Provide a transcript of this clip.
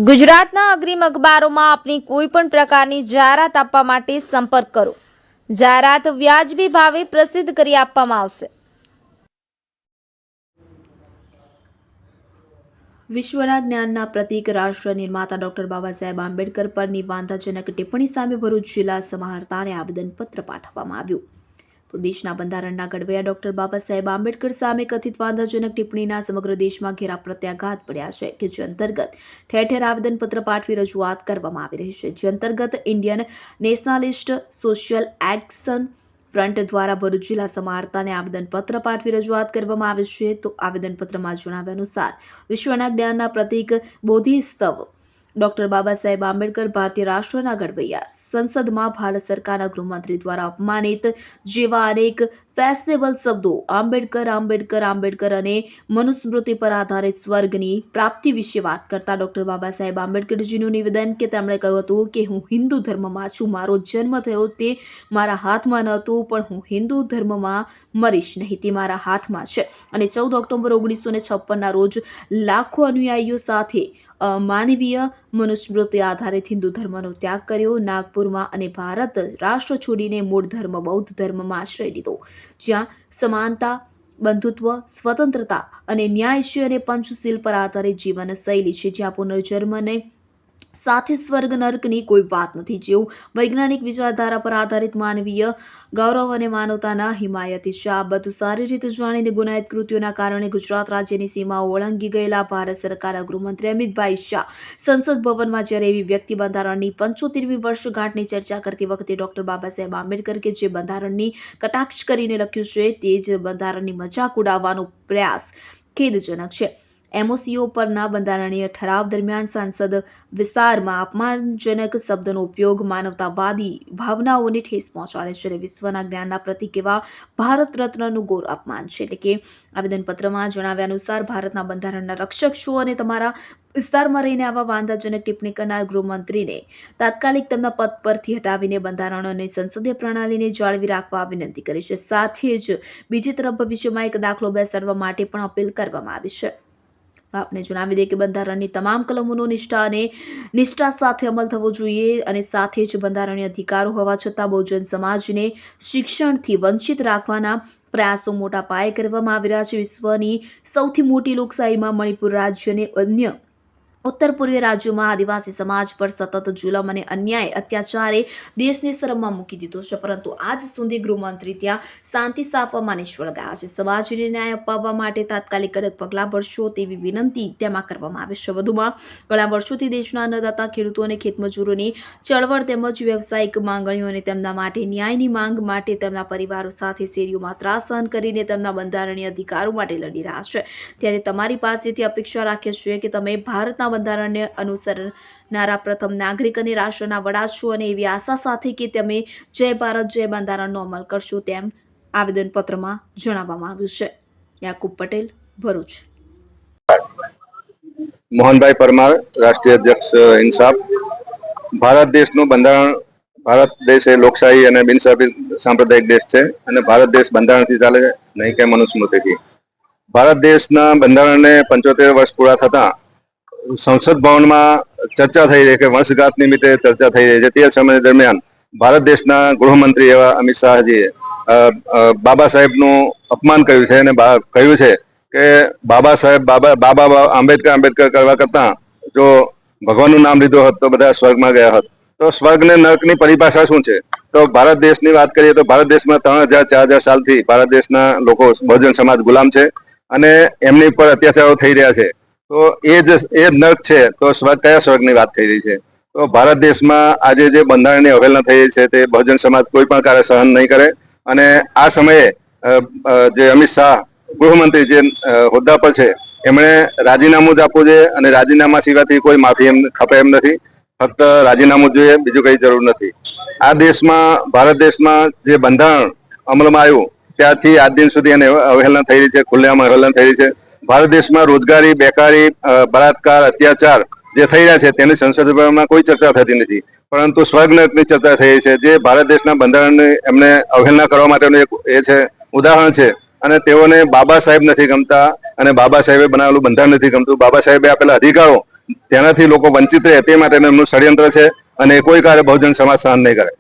ગુજરાતના અગ્રીમ અખબારોમાં આપની કોઈ પણ પ્રકારની જાહેરાત આપવા માટે સંપર્ક કરો। જાહેરાત વ્યાજબી ભાવે પ્રસિદ્ધ કરી આપવામાં આવશે। વિશ્વના જ્ઞાનના પ્રતીક રાષ્ટ્ર નિર્માતા ડોક્ટર બાબા સાહેબ આંબેડકર પરની વાંધાજનક ટિપ્પણી સામે ભરૂચ જિલ્લા સમાહર્તાને આવેદનપત્ર પાઠવવામાં આવ્યું। તો દેશના બંધારણના ઘડવૈયા ડોક્ટર બાબા સાહેબ આંબેડકર સામે કથિત વાંધાજનક ટિપ્પણીના સમગ્ર દેશમાં ઘેરા પ્રત્યાઘાત પડ્યા છે કે જે અંતર્ગત ઠેર ઠેર આવેદનપત્ર પાઠવી રજૂઆત કરવામાં આવી રહી છે। જે અંતર્ગત Indian nationalist social action front દ્વારા ભરૂચ જિલ્લા સમાહર્તાને આવેદનપત્ર પાઠવી રજૂઆત કરવામાં આવી છે। તો આવેદનપત્રમાં જણાવ્યા અનુસાર વિશ્વના જ્ઞાનના પ્રતીક બોધિસત્વ ડોક્ટર બાબા સાહેબ આંબેડકર ભારતીય રાષ્ટ્રના ઘડવૈયા સંસદમાં ભારત સરકારના ગૃહમંત્રી દ્વારા અપમાનિત જેવા અનેક ફેશનેબલ શબ્દો આંબેડકર આંબેડકર આંબેડકર અને મનુસ્મૃતિ પર આધારિત સ્વર્ગની પ્રાપ્તિ વિશે વાત કરતા ડોક્ટર બાબા સાહેબ આંબેડકરજીનું નિવેદન કે તેમણે કહ્યું હતું કે હું હિન્દુ ધર્મમાં છું, મારો જન્મ થયો તે મારા હાથમાં ન હતું, પણ હું હિન્દુ ધર્મમાં મરીશ નહીં તે મારા હાથમાં છે। અને 14 ઓક્ટોબર 1956ના રોજ લાખો અનુયાયીઓ સાથે માનવીય મનુસ્મૃતિ આધારિત હિન્દુ ધર્મનો ત્યાગ કર્યો। નાગપુરમાં અને ભારત રાષ્ટ્ર છોડીને મૂળ ધર્મ બૌદ્ધ ધર્મમાં આશ્રય લીધો, જ્યાં સમાનતા, બંધુત્વ, સ્વતંત્રતા અને ન્યાય છે અને પંચશીલ પર આધારિત જીવન શૈલી છે, જ્યાં પુનર્જન્મને સાથે સ્વર્ગ નર્કની કોઈ વાત નથી, જેવું વૈજ્ઞાનિક વિચારધારા પર આધારિત માનવીય ગૌરવ અને માનવતાના હિમાયતી છે। આ બધું સારી રીતે જાણીને ગુનાહિત કૃત્યોના કારણે ગુજરાત રાજ્યની સીમાઓ ઓળંગી ગયેલા ભારત સરકારના ગૃહમંત્રી અમિતભાઈ શાહ સંસદ ભવનમાં જ્યારે એવી વ્યક્તિ બંધારણની 75મી વર્ષગાંઠની ચર્ચા કરતી વખતે ડોક્ટર બાબા સાહેબ આંબેડકર કે જે બંધારણની કટાક્ષ કરીને લખ્યું છે તે જ બંધારણની મજાક ઉડાવવાનો પ્રયાસ ખેદજનક છે। MOCO પરના બંધારણીય ઠરાવ દરમિયાન સાંસદ વિસ્તારમાં અપમાનજનક શબ્દનો ઉપયોગ માનવતાવાદી ભાવનાઓને ઠેસ પહોંચાડે છે અને વિશ્વના જ્ઞાનના પ્રતીક એવા ભારત રત્નનું ઘોર અપમાન છે। એટલે કે આવેદનપત્રમાં જણાવ્યા અનુસાર ભારતના બંધારણના રક્ષક છો અને તમારા વિસ્તારમાં રહીને આવા વાંધાજનક ટિપ્પણી કરનાર ગૃહમંત્રીને તાત્કાલિક તેમના પદ પરથી હટાવીને બંધારણ અને સંસદીય પ્રણાલીને જાળવી રાખવા વિનંતી કરી છે। સાથે જ બીજી તરફ ભવિષ્યમાં એક દાખલો બેસાડવા માટે પણ અપીલ કરવામાં આવી છે। આપને જણાવી દે કે બંધારણની તમામ કલમોનો નિષ્ઠા સાથે અમલ થવો જોઈએ અને સાથે જ બંધારણીય અધિકારો હોવા છતાં બહુજન સમાજને શિક્ષણથી વંચિત રાખવાના પ્રયાસો મોટા પાયે કરવામાં આવી રહ્યા છે। વિશ્વની સૌથી મોટી લોકશાહીમાં મણિપુર રાજ્યને અન્ય ઉત્તર પૂર્વીય રાજ્યોમાં આદિવાસી સમાજ પર સતત જુલમ અને અન્યાય અત્યાચારે દેશને શરમમાં મૂકી દીધો છે, પરંતુ આજ સુધી ગૃહમંત્રી ત્યાં શાંતિ સ્થાપવામાં નિષ્ફળ ગયા છે। સમાજને ન્યાય અપાવવા માટે તાત્કાલિક કડક પગલાં ભરશો તેવી વિનંતી તેમાં કરવામાં આવે છે। વધુમાં ઘણા વર્ષોથી દેશના અન્નદાતા ખેડૂતો અને ખેતમજૂરોની ચળવળ તેમજ વ્યવસાયિક માંગણીઓ અને તેમના માટે ન્યાયની માંગ માટે તેમના પરિવારો સાથે શેરીઓમાં ત્રાસ સહન કરીને તેમના બંધારણીય અધિકારો માટે લડી રહ્યા છે। ત્યારે તમારી પાસેથી અપેક્ષા રાખીએ છીએ કે તમે ભારતના બંધારણને અનુસરનારા પ્રથમ નાગરિક અને રાષ્ટ્રના વડા છો અને એવી આશા સાથે કે તમે જય ભારત જય બંધારણનો અમલ કરશો તેમ આવેદનપત્રમાં જણાવવામાં આવ્યું છે। યાકુબ પટેલ, ભરૂચ। મોહનભાઈ પરમાર, રાષ્ટ્રીય અધ્યક્ષ ઇન્સાફ। ભારત દેશનું બંધારણ, ભારત દેશ એ લોકશાહી અને સાંપ્રદાયિક દેશ છે અને ભારત દેશ બંધારણથી ચાલે છે, નહીં કે મનુસ્મૃતિથી। ભારત દેશના બંધારણને 75 વર્ષ પૂરા થતા સંસદ ભવનમાં ચર્ચા થઈ રહી કે વર્ષગાંઠ નિમિત્તે ચર્ચા થઈ રહી છે। તે સમય દરમિયાન ભારત દેશના ગૃહમંત્રી એવા અમિત શાહજીએ બાબા સાહેબનું અપમાન કર્યું છે અને કહ્યું છે કે બાબા સાહેબ આંબેડકર કરવા કરતા જો ભગવાનનું નામ લીધું હોત તો બધા સ્વર્ગમાં ગયા હોત। તો સ્વર્ગ ને નર્કની પરિભાષા શું છે? તો ભારત દેશની વાત કરીએ તો ભારત દેશમાં 3000-4000 સાલથી ભારત દેશના લોકો બહુજન સમાજ ગુલામ છે અને એમની પર અત્યાચારો થઈ રહ્યા છે। તો એ જ નર્ક છે તો કયા સ્વર્ગની વાત થઈ રહી છે? તો ભારત દેશમાં આજે જે બંધારણની અવહેલના થઈ રહી છે તે બહુજન સમાજ કોઈ પણ કાર્ય સહન નહીં કરે અને આ સમયે જે અમિત શાહ ગૃહમંત્રી જે હોદ્દા પર છે એમણે રાજીનામું જ આપવું જોઈએ અને રાજીનામા સિવાયથી કોઈ માફી ખપે એમ નથી। ફક્ત રાજીનામું જોઈએ, બીજું કઈ જરૂર નથી। આ દેશમાં, ભારત દેશમાં જે બંધારણ અમલમાં આવ્યું ત્યારથી આજ દિન સુધી એને અવહેલના થઈ રહી છે, ખુલ્લેઆમ અવહેલના થઈ રહી છે। ભારત દેશમાં રોજગારી, બેકારી, બળાત્કાર, અત્યાચાર જે થઈ રહ્યા છે તેની સંસદમાં કોઈ ચર્ચા થતી નથી, પરંતુ સ્વર્ગ નર્કની ચર્ચા થઈ રહી છે, જે ભારત દેશના બંધારણની એમને અવહેલના કરવા માટેનું એક એ છે ઉદાહરણ છે। અને તેઓને બાબા સાહેબ નથી ગમતા અને બાબા સાહેબે બનાવેલું બંધારણ નથી ગમતું। બાબા સાહેબે આપેલા અધિકારો તેનાથી લોકો વંચિત રહે તે માટેનું એમનું ષડયંત્ર છે અને એ કોઈ કાર્ય બહુજન સમાજ સહન નહીં કરે.